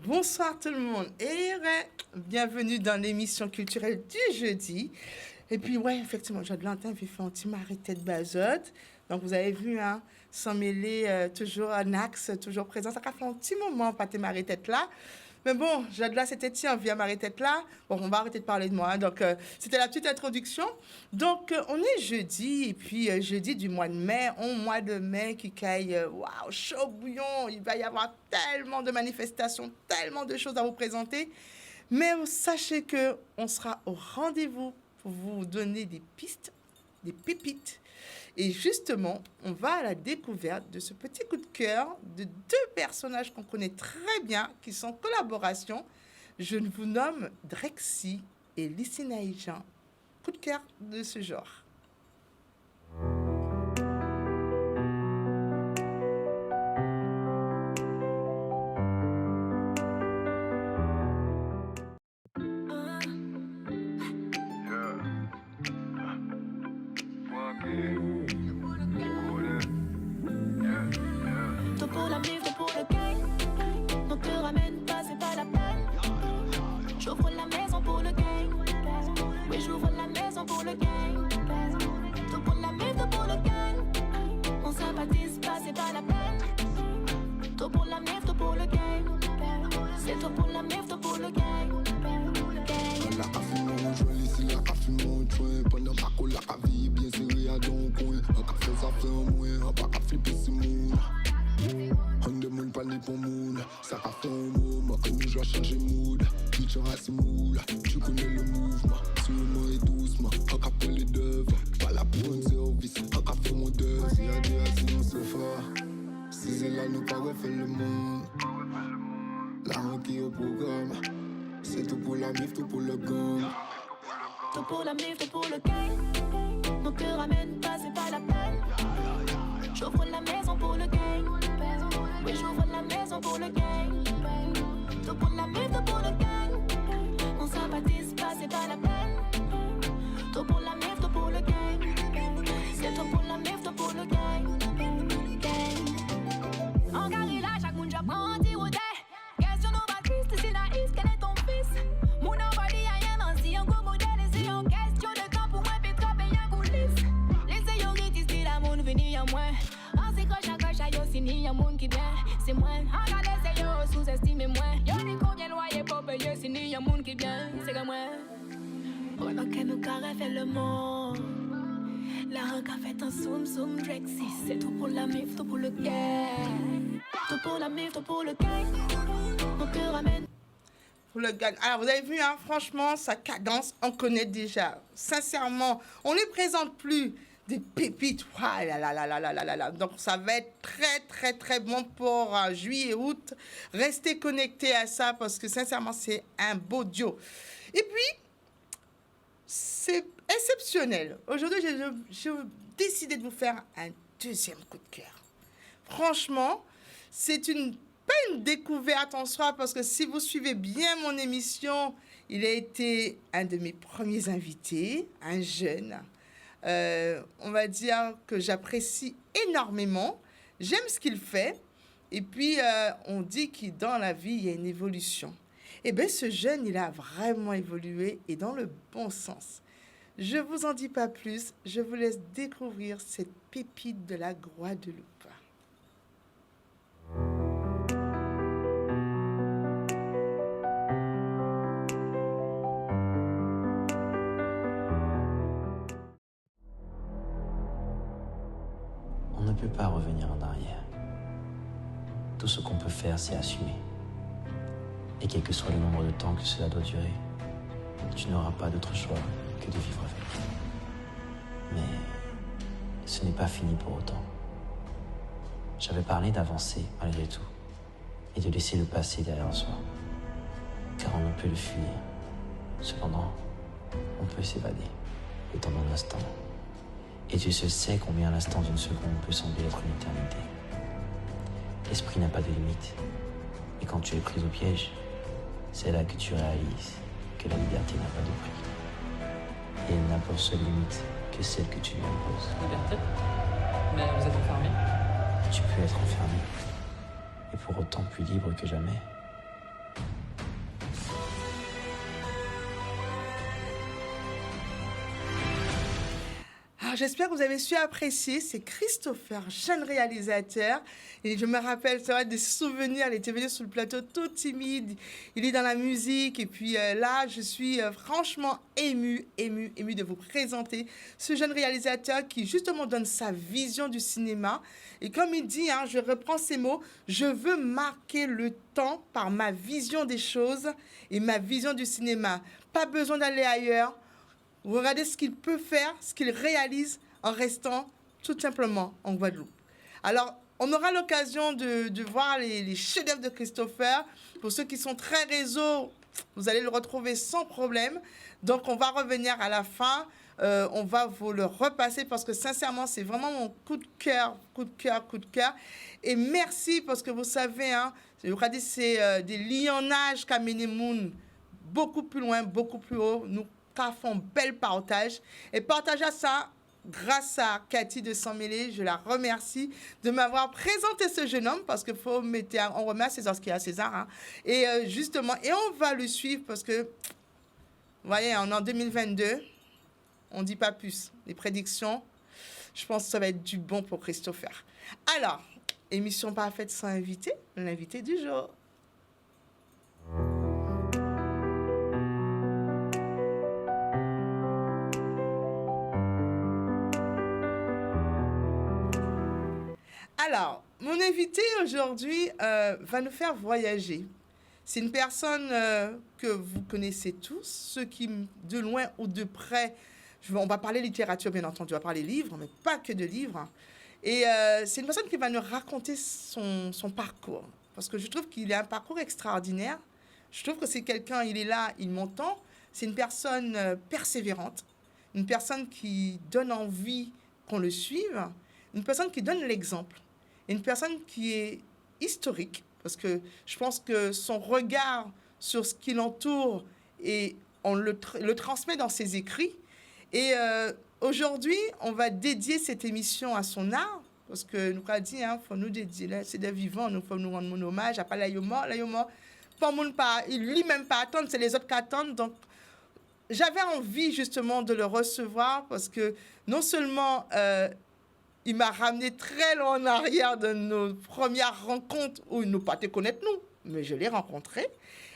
Bonsoir tout le monde et bienvenue dans l'émission culturelle du jeudi. Et puis ouais, effectivement, Jade-Lantin avait fait un petit marité de bazote. Donc vous avez vu, hein, sans mêler, toujours un axe, toujours présent. Ça a fait un petit moment, pas tes maritettes là. Mais bon, Jade-là, c'était tiens, via marité-tête là. Bon, on va arrêter de parler de moi. Hein. Donc, c'était la petite introduction. Donc, on est jeudi, et puis jeudi du mois de mai, un mois de mai qui caille, waouh, chaud bouillon. Il va y avoir tellement de manifestations, tellement de choses à vous présenter. Mais sachez que on sera au rendez-vous pour vous donner des pistes, des pépites. Et justement, on va à la découverte de ce petit coup de cœur de deux personnages qu'on connaît très bien, qui sont en collaboration. Je vous nomme Drexy et Lissy Naïdjian. Coup de cœur de ce genre. J'ouvre la maison pour le gang. Oui, j'ouvre la maison pour le gang. Tout pour la mif, tout pour le gang. On sympathise pas, c'est pas la peine. Tout pour la mif, tout pour le gang. C'est tout pour la mif, tout pour le gang. La affinement on joue ici, la affinement on joue. Pendant pas qu'on la vie bien serré à don coin. Un café ça fait un moins, on va flipper si moun. On demande pas ni pour moun. Ça a fait un moment que nous jouons changer mood. Bitch racine moule, tu connais le mouvement. Sûrement et doucement, on a fait les devants. Pas la pour un service, on a fait mon deux. Si y'a des assis on se fait. Si c'est là nous pas refaire le monde. La ranquille au programme. C'est tout pour la mif, tout pour le gang. Tout pour la mif, tout pour le gang. Mon cœur ramène pas, c'est pas la peine. J'ouvre la maison pour le gang. Oui, j'ouvre la maison pour le gang. Tout pour la mif, tout pour le gang. On sympathise pas, c'est pas la peine. Tout pour la mif, tout pour le gang. C'est tout pour la mif, tout pour le gang. En carré là, chaque monde j'apprends à dire au dé. Question de ma triste, c'est naïf, quel est ton fils? Mon envoyé a rien en si, un gros modèle, et c'est en question de temps pour moi, pétra, payer un coulisse. Les séyoritis, c'est la monde venir à moi. En c'est croche à yo, c'est ni un monde qui vient. C'est moi, regardez, c'est yo, sous-estimez moi. Yo, ni combien loyer pour payer, c'est ni un monde qui vient. C'est comme moi. Pendant que nous carré fait le monde. La ranque a fait un zoom, Drexy. C'est tout pour la mif, tout pour le gang. Tout pour la mif, tout pour le gang. Mon cœur ramène. Pour le gang. Alors, vous avez vu, hein, franchement, sa cadence, on connaît déjà. Sincèrement, on ne lui présente plus des pépites. Ah là là là là là là là. Donc, ça va être très, très, très bon pour juillet et août. Restez connectés à ça parce que, sincèrement, c'est un beau duo. Et puis, c'est exceptionnel. Aujourd'hui, j'ai décidé de vous faire un deuxième coup de cœur. Franchement, c'est pas une découverte en soi, parce que si vous suivez bien mon émission, il a été un de mes premiers invités, un jeune. On va dire que j'apprécie énormément. J'aime ce qu'il fait. Et puis, on dit que dans la vie, il y a une évolution. Eh bien, ce jeune, il a vraiment évolué et dans le bon sens. Je ne vous en dis pas plus. Je vous laisse découvrir cette pépite de la Guadeloupe. On ne peut pas revenir en arrière. Tout ce qu'on peut faire, c'est assumer. Et quel que soit le nombre de temps que cela doit durer, tu n'auras pas d'autre choix que de vivre avec. Mais ce n'est pas fini pour autant. J'avais parlé d'avancer malgré tout et de laisser le passé derrière soi. Car on ne peut le fuir. Cependant, on peut s'évader, le temps d'un instant. Et Dieu seul sait combien l'instant d'une seconde peut sembler être une éternité. L'esprit n'a pas de limite. Et quand tu es pris au piège, c'est là que tu réalises que la liberté n'a pas de prix. Et elle n'a pour seule limite que celle que tu lui imposes. Liberté? Mais vous êtes enfermé? Tu peux être enfermé, et pour autant plus libre que jamais. j'espère que vous avez su apprécier. C'est Christopher, jeune réalisateur. Et je me rappelle, ça va des souvenirs. Il était venu sur le plateau tout timide. Il est dans la musique. Et puis là, je suis franchement émue de vous présenter ce jeune réalisateur qui justement donne sa vision du cinéma. Et comme il dit, hein, je reprends ces mots, je veux marquer le temps par ma vision des choses et ma vision du cinéma. Pas besoin d'aller ailleurs. Vous regardez ce qu'il peut faire, ce qu'il réalise en restant tout simplement en Guadeloupe. Alors, on aura l'occasion de voir les chefs-d'œuvre de Christopher. Pour ceux qui sont très réseaux, vous allez le retrouver sans problème. Donc, on va revenir à la fin. On va vous le repasser parce que sincèrement, c'est vraiment mon coup de cœur. Et merci parce que vous savez, hein, regardez, c'est des lions-nages qu'a mené Moun beaucoup plus loin, beaucoup plus haut. Nous font bel partage. Et partage à ça grâce à Cathy de Sans-Mêlé. Je la remercie de m'avoir présenté ce jeune homme parce qu'il faut mettre, on remet à César ce qu'il y a à César. Hein. Et justement, et on va le suivre parce que, vous voyez, on est en 2022. On ne dit pas plus. Les prédictions, je pense que ça va être du bon pour Christopher. Alors, émission parfaite sans invité, l'invité du jour. Alors, mon invité aujourd'hui va nous faire voyager. C'est une personne que vous connaissez tous, ceux qui, de loin ou de près, on va parler littérature, bien entendu, on va parler livres, mais pas que de livres. Et c'est une personne qui va nous raconter son parcours. Parce que je trouve qu'il a un parcours extraordinaire. Je trouve que c'est quelqu'un, il est là, il m'entend. C'est une personne persévérante, une personne qui donne envie qu'on le suive, une personne qui donne l'exemple, une personne qui est historique, parce que je pense que son regard sur ce qui l'entoure, et on le transmet dans ses écrits. Et aujourd'hui, on va dédier cette émission à son art, parce que nous avons dit, il faut nous dédier, c'est des vivants, il faut nous rendre mon hommage, après la mort, pas monde pas, lui-même pas attendre, c'est les autres qui attendent. Donc, j'avais envie justement de le recevoir, parce que non seulement il m'a ramené très loin en arrière de nos premières rencontres où il ne pas te connaître nous, mais je l'ai rencontré.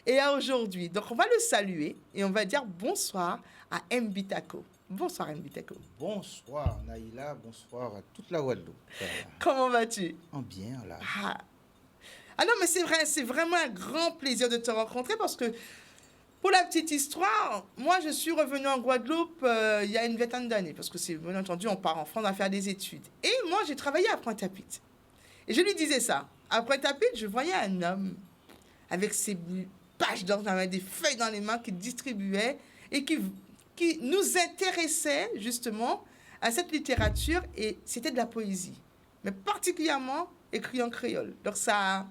Et à aujourd'hui, donc on va le saluer et on va dire bonsoir à Mbitako. Bonsoir Mbitako. Bonsoir Naïla, bonsoir à toute la Guadeloupe. Comment vas-tu? Bien là. Ah non, mais c'est vrai, c'est vraiment un grand plaisir de te rencontrer parce que pour la petite histoire, moi, je suis revenue en Guadeloupe il y a une vingtaine d'années, parce que c'est, bien entendu, on part en France à faire des études. Et moi, j'ai travaillé à Pointe-à-Pitre. Et je lui disais ça. À Pointe-à-Pitre, je voyais un homme avec ses pages d'or, des feuilles dans les mains, qui distribuait et qui nous intéressait justement à cette littérature. Et c'était de la poésie, mais particulièrement écrit en créole. Donc ça,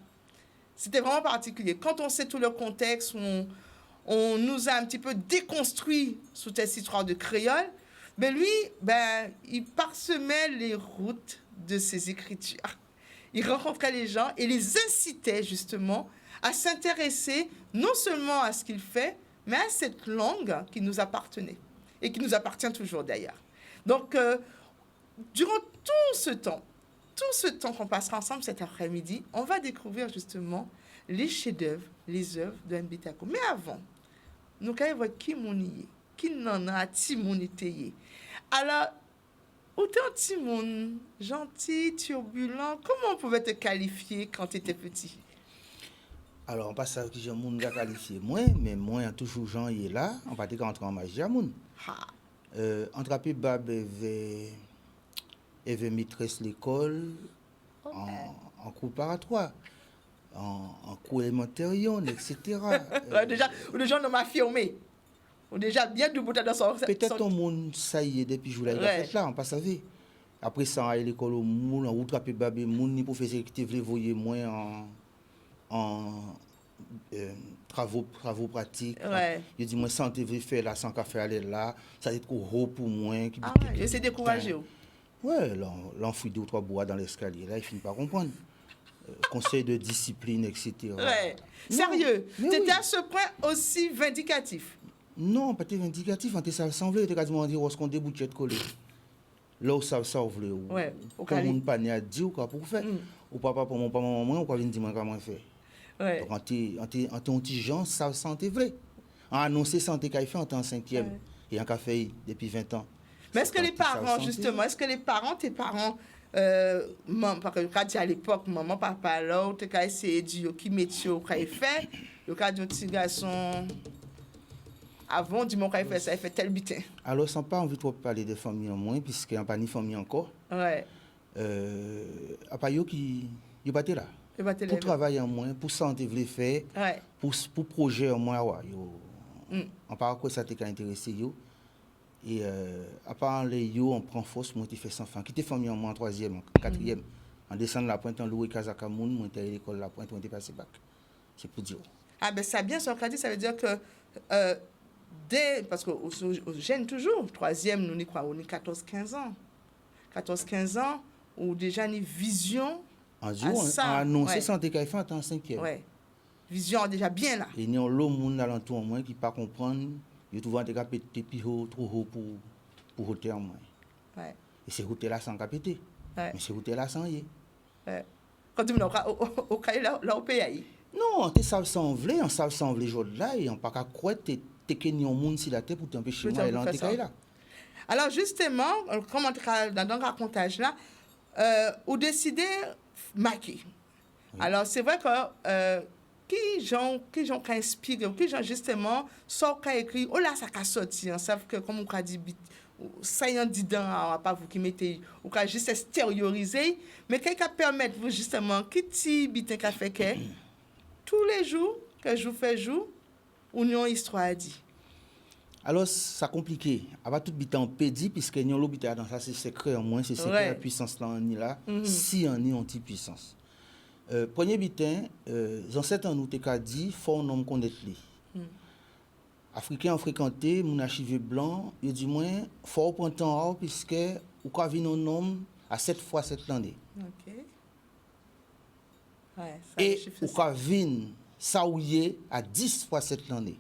c'était vraiment particulier. Quand on sait tout le contexte, on nous a un petit peu déconstruit sous cette histoire de créole. Mais lui, il parsemait les routes de ses écritures. Il rencontrait les gens et les incitait justement à s'intéresser non seulement à ce qu'il fait, mais à cette langue qui nous appartenait et qui nous appartient toujours d'ailleurs. Donc, durant tout ce temps qu'on passera ensemble cet après-midi, on va découvrir justement les chefs-d'œuvre, les œuvres de Mbitako. Mais avant, nous allons voir qui mounié, qui n'en a timounité. Alors, où t'es un timoun, gentil, turbulent, comment on pouvait te qualifier quand tu étais petit? Alors, on passe à qui j'ai moun ga qualifié moi, mais moi, toujours Jean est là, on va dire qu'entrer en magie à moun. Entre Api Bab et maîtresse l'école, en cours préparatoire. En cours élémentaire, etc. Déjà, les gens n'ont pas affirmé. On déjà bien du bout dans son... Peut-être ton monde, ça y est, depuis jour là, il a fait là, on pas savait. Après ça, à l'école, au monde, en route rapide, babé, monde, ni professeur qui te voulait voyer moins en travaux pratiques. Il dit, moi, sans te faire là, sans café aller là, ça c'est trop haut pour moi. Et c'est découragé. Ouais, l'enfouit 2 ou 3 bois dans l'escalier, là, il finit par comprendre. Conseil de discipline, etc. Ouais. Sérieux, tu étais à ce point aussi vindicatif? Non, pas vindicatif, on t'a semblé, tu as quasiment dit, on se compte des bouchettes collées. là où ça vous voulez Ouais, au quand Cali. on pas à dire ou quoi pour faire ou papa pour mon pas maman ou quoi venir dire moi comment faire Ouais. donc en ton petit gens ça santé vrai en annoncer santé qu'a fait en temps 5e et en qu'a fait depuis 20 ans. Mais est-ce que les parents, justement, tes parents, parce que quand à l'époque, maman, papa, là, tu as essayé de dire qui métier au fait, le cas de petit garçon, avant, du moment qu'il fait ça, il fait tel butin. Alors, sans pas envie de parler de famille en moins, puisqu'il n'y a pas ni famille encore, Ouais. à part eux qui n'ont pas été là. Pour travailler en moins, pour santé, vous faire, ouais. pour projet en moins, en part quoi ça t'a intéressé, yo. Et à part les yo, on prend force, moi, tu fais sans fin. Qui t'es famille en moins en 3e, en 4e. En descendant la pointe, en loué Kazakamoun, moi, t'es à l'école la pointe, moi, t'es passé bac. C'est pour dire. Ah, ben, ça bien, ça veut dire que, parce que jeunes toujours, 3e, nous, on est 14-15 ans. 14-15 ans, ou déjà une vision. En jour, on a annoncé santé qu'il fait en temps 5e. Ouais. Vision déjà bien là. Et il y a l'autre monde alentour en moins qui ne pas comprendre. Il trouve que pété trop haut pour hôtel en moins. Ouais. Et c'est hôtel là sans péter. Ouais. Mais c'est hôtel là sans y. Ouais. Quand tu me dis au cas là au pays. Non, tu savent s'envler, on savent s'envler aujourd'hui là et on pas qu'à croire que tu es un monde sur la tête pour t'empêcher moi et là là. Alors justement, comment dans le racontage là, ou décider maquer. Oui. Alors c'est vrai que qui gens inspiré, qui gens justement sort qu'a écrit, oh là ça qu'a sorti, on savent que comme on a dit ça y en dit dans pas vous qui mettez ou qu'a juste extérioriser, mais quelqu'un permettre vous justement qui ti bitin qu'a fait que tous les jours que je fais jour, ou une histoire à dire. Alors, ça compliqué. Avant tout bitan pédi puisque nous l'habitat dans ça c'est secret en moins, c'est secret la puissance là on est là, si on est anti puissance. Premier bitin, ancêtres en nous t'ai dit faut un homme connaître lui. Africains ont fréquenté mon archive blanc, il dit moins faut prendre temps puisque ou ka vinn un homme à 7 fois 7 années. OK. Ouais, ça et ou ka vinn saouyer à 10 fois 7 années.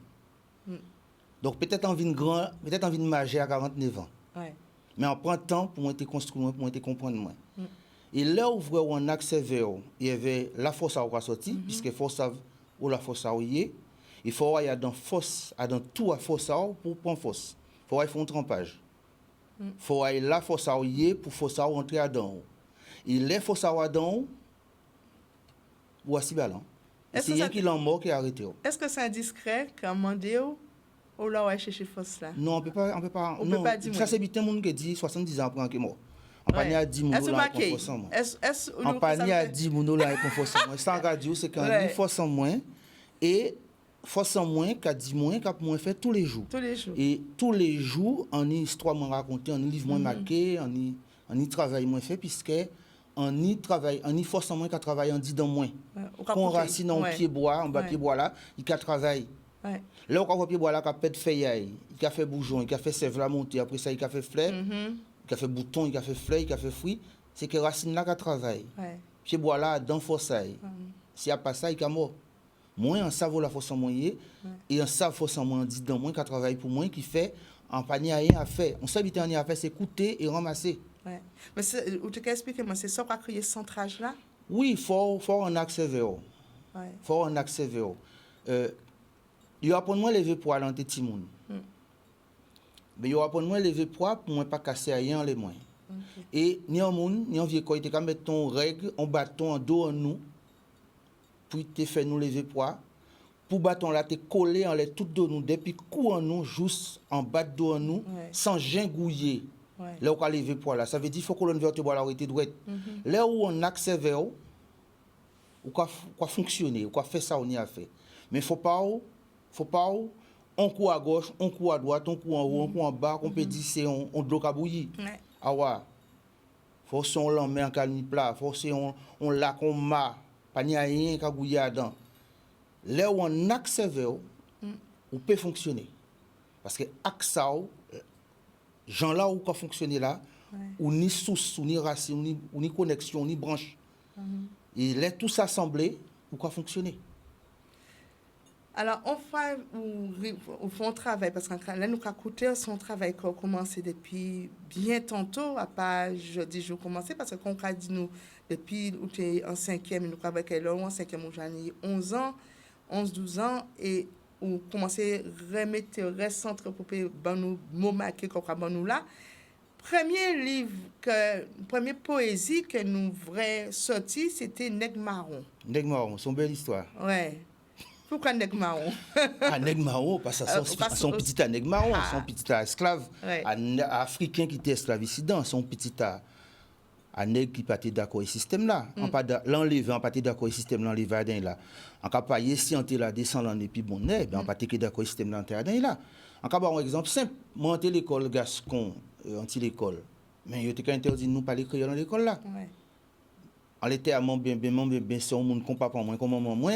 Donc peut-être en vinn grand, peut-être en vinn majeur à 49 ans. Ouais. Mais en prend temps pour moi te construire, pour moi te comprendre moi. Et là où vraiment on accède il y avait la force à sortir puisque force ou la force à y il faut aller dans force dans tout à force pour prendre force. Il faut aller faire un trempage. Il faut aller la force à y pour force à rentrer dedans. Et les forces à dedans voici ballon. C'est rien qui l'en mort qui arrêté. Est-ce que c'est indiscret quand mandé ou là ouais chercher force là? Non, on peut pas non, pas dire ça c'est bien monde qui dit 70 ans après qu'il est mort. On pas à 10 moun là pour force en moins. On pas à 10 moun là pour force en moins. Ça radio c'est quand il force en moins et force en moins qu'a 10 moins qu'a moins fait tous les jours. Et tous les jours on y histoire moins raconter, on y livre moins marqué, on y travail moins fait puisque on y travaille, on y force en moins qu'a travailler en 10 dans moins. Qu'on racine en pied bois, en bas pied bois là, il qu'a travail. Ouais. Là on voit pied bois là qu'a pète feuille, il a fait bourgeon, il a fait sève la montée, après ça il a fait fleur. Il a fait bouton, il a fait fleur, il a fait fruit, c'est que racine là qui travaille. Ouais. Pied bois là dans forçaille. S'il y a pas ça, il est mort. Moi en savent la force en moyen et en savent force en moins dit dans moins qui travaille pour moi qui fait en panier rien à faire. On s'habite en à faire c'est écouter et ramasser. Ouais. Mais tu peux expliquer moi c'est ça qu'on a créé ce centrage là? Oui, faut en accès vers. Ouais. Faut en accès vers. Il apprend moi lever poids dans tes petits monde. Mais il apprend moi lever poids pour moi pas casser rien les moins. Et ni un monde, ni un vieux quoi, il te mettre ton règle, un bâton en dos en nous pour te faire nous lever poids. Pour bâton là te coller en les tout de nous depuis cou en nous juste en bas de dos en nous sans gingouiller. Là où on lever poids là, ça veut dire faut colonne vertébrale arrêter droite. Là où on accès vers ou quoi fonctionner, ou quoi faire ça on y a fait. Mais faut pas un coup à gauche, un coup à droite, un coup en haut, un coup en bas, qu'on peut dire c'est on de l'eau à bouillir. Ah ouais. Faut son l'emmener en calme plat, faut on la qu'on ma, pas ni rien qu'à bouillir dedans. Là où on accède on peut fonctionner. Parce que accès gens là où peut fonctionner là, ou ni source, ou ni racine, ou ni connexion, ni branche. Et là tout s'assembler ou quoi fonctionner. Alors, on fait un travail, parce que là, nous avons écouté son travail qui a commencé depuis bien tantôt, à pas jeudi, je commencé, parce que quand on a dit nous, depuis où tu es en 5e, nous avons avec elle en 5e, où j'en ai 11 ans, 12 ans, et on commençait à remettre le centre pour nous mots marqués qu'on a nous là. Première poésie que nous avons sorti, c'était Nègre Marron. Nègre Marron, c'est une belle histoire. Ouais. Pourquoi Nègre Marron? Nègre Marron, parce que son petit Nègre Marron, son petit esclave, Ouais. africain qui était esclavicidant, son petit nègre qui partait d'accord avec le système là. L'enlever, on partait d'accord avec le système l'enlever là. En cas pas si on était là descendant et puis bon nègre, on partait d'accord avec le système l'enlever là. En cas un exemple simple, monter l'école Gascon, anti l'école. Mais il était interdit de nous parler créole dans l'école là. Ouais. On était à mon bien, c'est un monde qu'on pas moins, comme moi,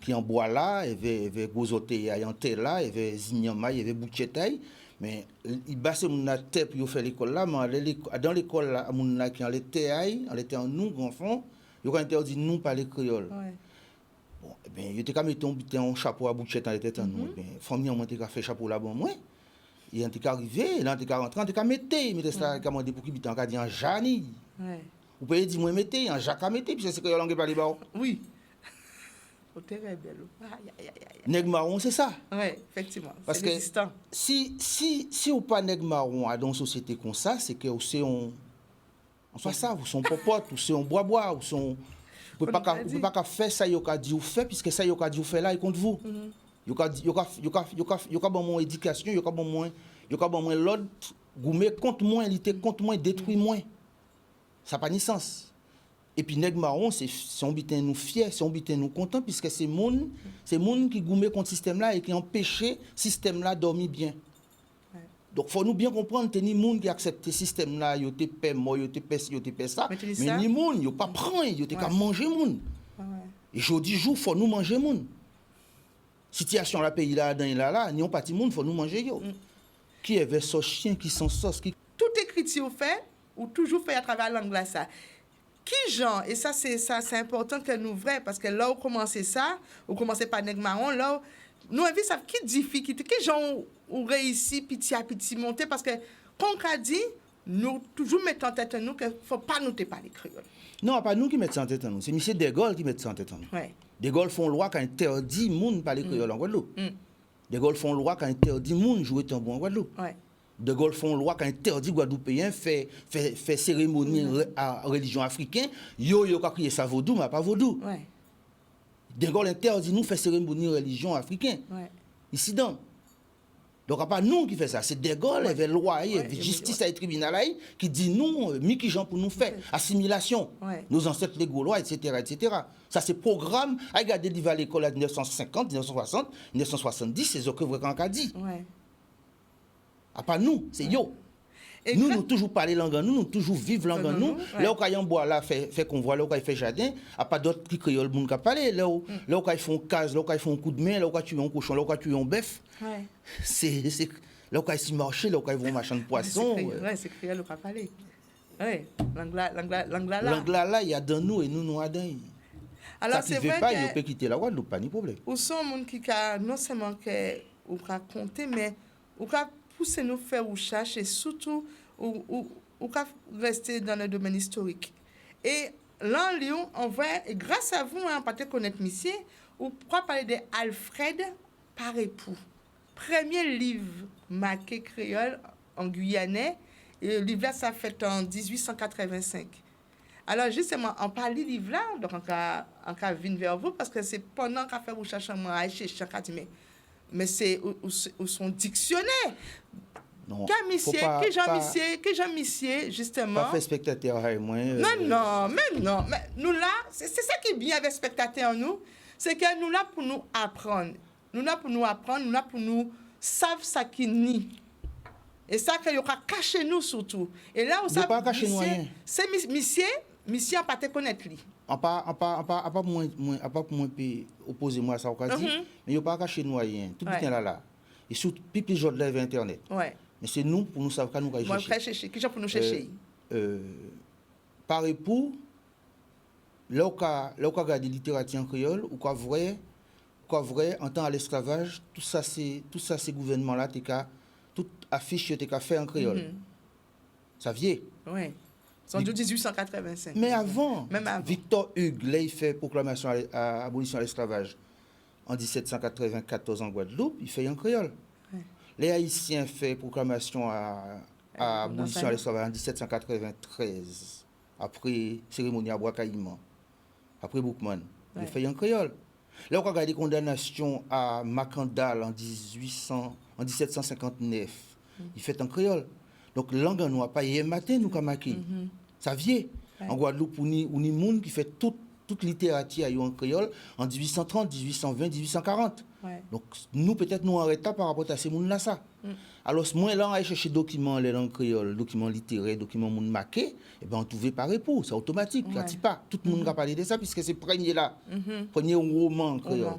qui en bois là, il y avait gozoté, il y en terre là, il y avait zignama, il y avait bouchetaille, mais il basse mon terre pour faire l'école là, mais dans l'école là, mon là qui en était on était en nous enfants, il y a interdit nous parler créole. Ouais. Bon, eh bien, il était quand mettre un chapeau à bouchette dans tête en nous, bien, famille on était fait chapeau là bon moi. Il était arrivé, là on était rentré, on était mettre ça comme des pour qui était en dit en Jani. Ouais. Vous pouvez dire, moi, mettez, en Jacques, mettez, puis c'est ce que vous avez parlé. Oui. C'était belle. Nègre Marron, c'est ça. Oui, effectivement. Parce c'est que existant. si vous pas Nègre Marron dans une société comme ça, c'est que vous soit ça, vous sont popote, vous sont bois, vous sont. Vous ne pouvez pas faire ça, vous avez dit, vous faites, puisque ça, vous avez dit, vous faites là, et contre vous. Vous avez bon mon éducation, vous avez bon moins l'ordre, vous mettez contre moi, contre moi, détruit moi. Ça n'a pas de sens. Et puis, Nègre Marron, c'est un bitin nous fiers, c'est un bitin nous content, puisque c'est monde qui goumé contre le système là et qui empêche le système là de dormir bien. Ouais. Donc, il faut nous bien comprendre que ni monde qui accepte le système là, il y a paix, il y a ça, mais ni monde, il n'y a pas prendre, il y a qu'à manger monde. Ouais. Et aujourd'hui, il faut nous manger monde. Situation la pays là, ni on parti monde, il faut nous manger yo. Qui est vers ce chien qui sont sauce qui. Tout écriture fait ou toujours fait à travers l'anglais ça. Qui genre, et ça c'est important que nous vrai, parce que là où commencez ça, ou commencez par Nègre Marron, là nous avons ça qui difficulté, qui genre ou réussi petit à petit monter, parce que quand on a dit, nous toujours mettons en tête nous qu'il faut pas nous parler créole. Non, pas nous qui mettons ça en tête nous, c'est M. De Gaulle qui met ça en tête nous. Ouais. De Gaulle font loi quand interdit monde parler créole en Guadeloupe. De Gaulle font loi quand interdit monde jouer tambour en Guadeloupe. Ouais. De Gaulle font loi quand interdit Guadeloupéen fait cérémonie à religion africaine, yo ka crier ça vaudou mais pas vaudou. Ouais. De Gaulle interdit nous faire cérémonie religion africaine. Ouais. Ici donc. Donc pas nous qui fait ça, c'est De Gaulle avec loi et justice et tribunal qui dit nous Mickey Jean pour nous faire assimilation. Ouais. Nos ancêtres les Gaulois etc. Ça c'est programme à regarder à l'école à 1950, 1960, 1970, c'est ce que vous avez dit. Ouais. À pas nous, c'est yo. Et nous toujours parler langue, nous toujours vivre langue nous. Là où on boit là fait convoi, là où fait jardin, à pas d'autres qui créole monde qui parler là où ils font case, là où ils font un coup de main, là où ils tuent un cochon, là où ils tuent un bœuf. Ouais. C'est là où ils marchent, là où ils vont marcher de poisson. Ouais, c'est créole où parler. Ouais, langue là, il y a dans nous et nous à dans. Alors c'est vrai que il peut quitter la Guadeloupe, pas de problème. Ou sont monde qui non seulement que ou raconter mais ou pousser nous faire recherche et surtout ou rester dans le domaine historique. Et là, Lyon, en vrai, grâce à vous, on peut connaître monsieur, ou pourquoi parler de Alfred Parépoux. Premier livre marqué créole en guyanais, et le livre là, ça fait en 1885. Alors justement, on parle du livre là, donc on va venir vers vous, parce que c'est pendant qu'on fait recherche en moi, mais c'est son dictionnaire. Non, que Jean-Missier, justement. Pas faire spectateur avec moi. Non. Mais nous là, c'est ça qui est bien avec spectateur nous, c'est que nous là pour nous apprendre. Nous là pour nous savoir ça qui nie. Et ça que nous caché nous surtout. Et là où ça pas caché nous rien. C'est monsieur pas te connaître lui. On pas moins opposer moi ça on dit, mais il pas caché nous rien. Tout bien là. Et surtout pipi jour de internet. Ouais. Mais c'est nous pour nous savoir nous chercher. Moi chercher, qui pour nous chercher. Par époux là où regarder littérature en créole ou quoi vrai quoi vrai, en temps à l'esclavage, tout ça, ces gouvernements-là, toute affiche, t'es qu'à faire en créole. Ça vient. Oui. C'est en 1885. Mais avant, Même avant. Victor Hugues, là, il fait proclamation à abolition de l'esclavage en 1794 en Guadeloupe, il fait en créole. Ouais. Les Haïtiens font proclamation à abolition de l'esclavage en 1793, après cérémonie à Bois-Caïman, après Boukman. Il fait en créole. Là, on regarde les condamnations à Macandal en 1759, il fait en créole. Donc, langue en noir, pas hier matin, nous, comme ça vient. En Guadeloupe, on y a monde qui fait toute littérature en créole en 1830, 1820, 1840. Ouais. Donc, nous, peut-être, nous arrêtons par rapport à ces gens-là, ça. Alors, moi, là, on a cherché documents, les langues créoles, documents littéraires, documents monde marqués, et bien, on trouvait pas réponse, c'est automatique, là, pas. Tout le monde a parlé de ça, puisque c'est premier là, premier roman créole.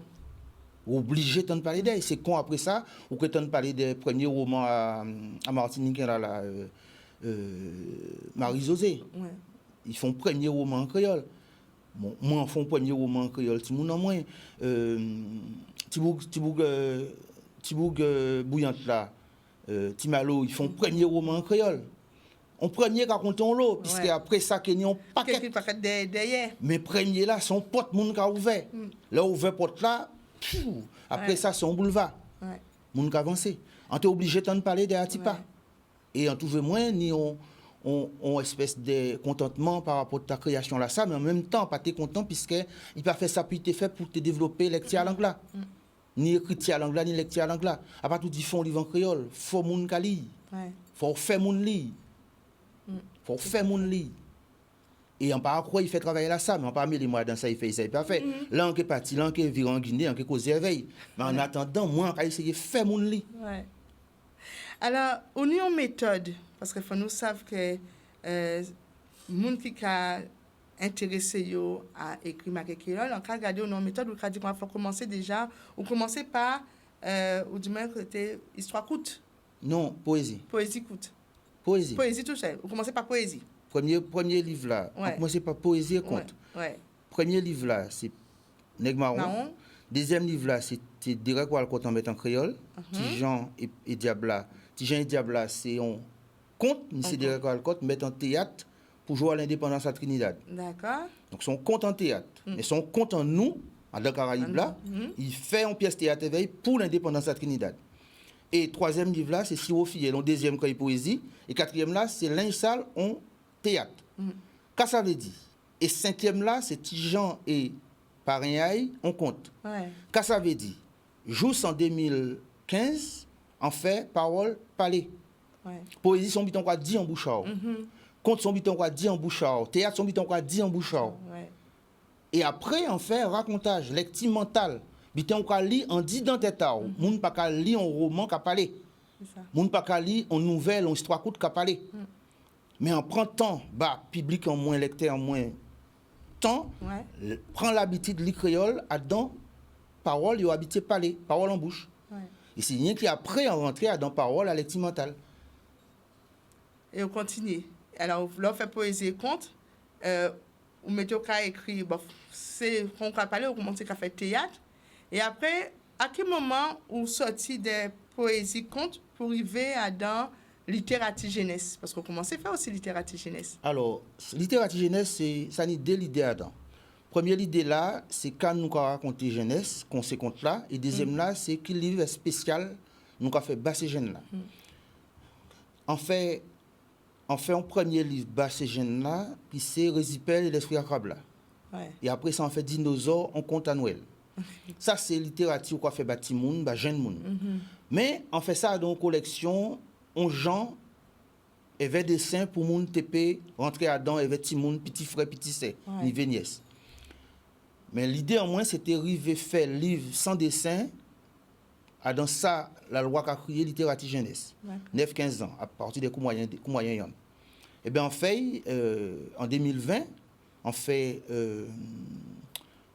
Obligé de parler d'elle. C'est con après ça, ou que tu parler des premiers romans à Martinique, là, Marie-Josée. Ouais. Ils font premier roman en créole. Bon, moi, on fait premier roman en créole. Si mon en moins, Tiboug Bouillante là, Timalo, ils font premier roman en créole. On premier raconte on l'eau, puisque après ça, qu'il y a un paquet. Derrière. Mais premier là, son porte monde qui a ouvert. Là, ouvert porte là. Après ça, c'est un boulevard. Moun qui avance. On est obligé de parler de Atipa. Et on trouve moins, ni on espèce de contentement par rapport à ta création là, ça, mais en même temps, pas t'es content, puisqu'il n'a pas fait ça, puis t'es fait pour te développer lecture à l'anglais. Ni écriture à l'anglais, ni lecture à l'anglais. À part tout, ils font livre en créole. Faut moun ka li. Faut faire moun li. Faut faire moun li. Et on pas quoi il fait travailler là ça, mais on pas mis les mois dans ça, il fait ça, il pas fait. Là on est parti, là on est viré en Guinée, on est causé éveil. Mais en attendant, moi on va essayer de faire mon lit. Ouais. Alors, on y a une méthode, parce que faut nous savent que moun qui a intéressé à écrire marqué créole, on a regardé une méthode où on a dit qu'on faut commencer déjà, ou commencer par ou du moins côté histoire courte. Non, poésie. Poésie courte. Poésie. Poésie tout seul. Vous commencez par poésie. Premier livre là, on commence par poésie et conte. Premier livre là, c'est Nèg Marron. Deuxième livre là, c'est direct quoi le conte en mettant en créole. Tijan et Diabla. Tijan et Diabla, c'est un conte, mais c'est direct quoi le conte mettre en théâtre pour jouer à l'indépendance à Trinidad. D'accord. Donc son conte en théâtre, mais son conte en nous, en la Caraïbe là, il fait une pièce théâtre éveil pour l'indépendance à Trinidad. Et troisième livre là, c'est Siro Fiel, le deuxième quand il poésie, et quatrième là, c'est Linge sale en théâtre. Qu'est-ce que ça veut dire? Et cinquième là, c'est Tijan et Pareil, on compte. Qu'est-ce que ça veut dire? Juste en 2015, on fait parole, parler. Poésie, son biton quoi dit en bouchard. Conte, son biton quoi dit en bouchard. Théâtre, son biton quoi dit en bouchard. Et après, on fait racontage, lecture mentale. Biton quoi lit en dit dans tête. Moun pas qu'à lire un roman qu'a parlé. Moun pas qu'à lire une nouvelle, une histoire courte qu'a parlé. Mais en prenant temps, public en moins, lecteur en moins temps, prend l'habitude de lire créole, dans parole, il a habitué parler, parole en bouche. Et c'est rien qui après en rentrer dans parole à lecture mentale. Et on continue. Alors, là, on fait poésie et conte. On met au cas écrit, c'est qu'on va parler, on commence à faire théâtre. Et après, à quel moment on sortit des poésies contes pour arriver à dans littérature jeunesse, parce qu'on commençait à faire aussi littérature jeunesse. Alors, littérature jeunesse, ça n'y deux idées dedans. Première idée là, c'est quand nous avons raconté jeunesse, qu'on se compte là, et deuxième là, c'est qu'il livre spécial, nous avons fait Basse Jeune là. On fait un premier livre Basse Jeune là, puis c'est Résipel et l'esprit arabe là. Et après ça, on fait Dinosaure, on compte à Noël. Ça, c'est littérature qu'on fait bâtiment, jeune monde. Mais on fait ça dans une collection. On gens et des dessins pour moun TP rentrer dedans et petit moun petit frère petit sœur ni nièce. Mais l'idée en moins c'était arriver faire livre sans dessin à dans ça la loi qu'a créé littérature jeunesse 9-15 ans à partir des cours moyens. Et bien on fait en 2020 on fait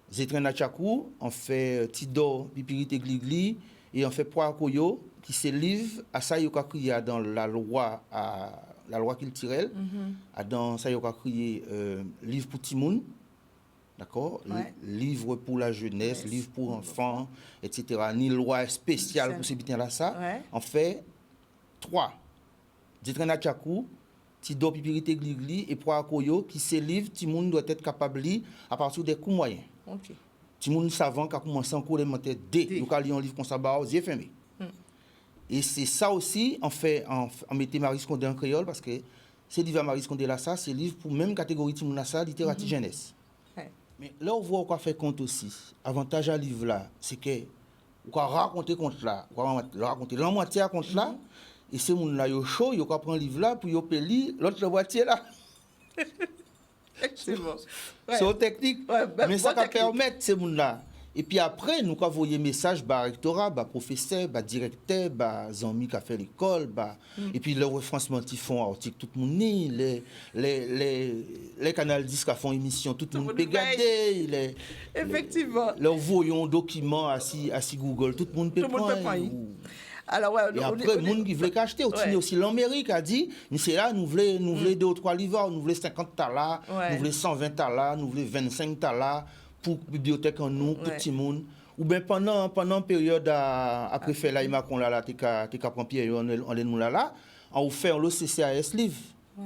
Zetren Nachakou, on fait Tidor Pipirite Gligli et on fait Poakoyo qui se livre à ça il a crié dans la loi culturelle dans ça il a crié livre pour Timoun d'accord, Ouais. livre pour la jeunesse, Yes. livre pour enfants, etc. Ni loi spéciale pour ces bitins-là, ça. Ouais. On fait 3. Ditrena Tchakou, Tido Pipirite Gligli et Proakoyo, qui ces livres, tout le monde doit être capable de lire à partir des coûts moyens. OK. Tout le monde savant qui a commencé en cours élémentaire D. D. Vous avez un livre comme ça, aux yeux fermés. Et c'est ça aussi, on fait, on mettait Marie Scondé en créole, parce que ces livres à Marie Scondé là, ça, c'est livre pour même catégorie de monde ça, littérature jeunesse. Ouais. Mais là, on voit qu'on fait compte aussi. Avantage à livre là, c'est que on peut raconter compte là, on peut raconter la moitié à compte là, et ces gens là, ils sont chauds, ils prennent le livre là, pour ils lire l'autre moitié là. C'est bon. C'est une technique. Ouais, ben, mais ça bonne va technique. permettre ces gens là. Et puis après, nous avons envoyé message à rectorat, à professeur, à directeur, à amis qui a fait l'école. Et puis le référencement qui font article, tout le monde, les canaux 10 qui font émission, tout le monde peut regarder. Effectivement. Leur voyons documents assis Google, tout le monde peut Tout le monde peut prendre. prendre. Alors, ouais, Et après, le monde qui voulait acheter, Ouais. aussi l'Amérique a dit, mais c'est là, nous voulons 2 ou 3 livres, nous voulons 50 talas, Ouais. nous voulons 120 talas, nous voulons 25 talas pour la bibliothèque en nous, pour Ouais. tout le monde. Ou bien pendant une période après faire la Macron là, tu as pris Pierre, on est nous là, on fait le CCAS livre. Ouais.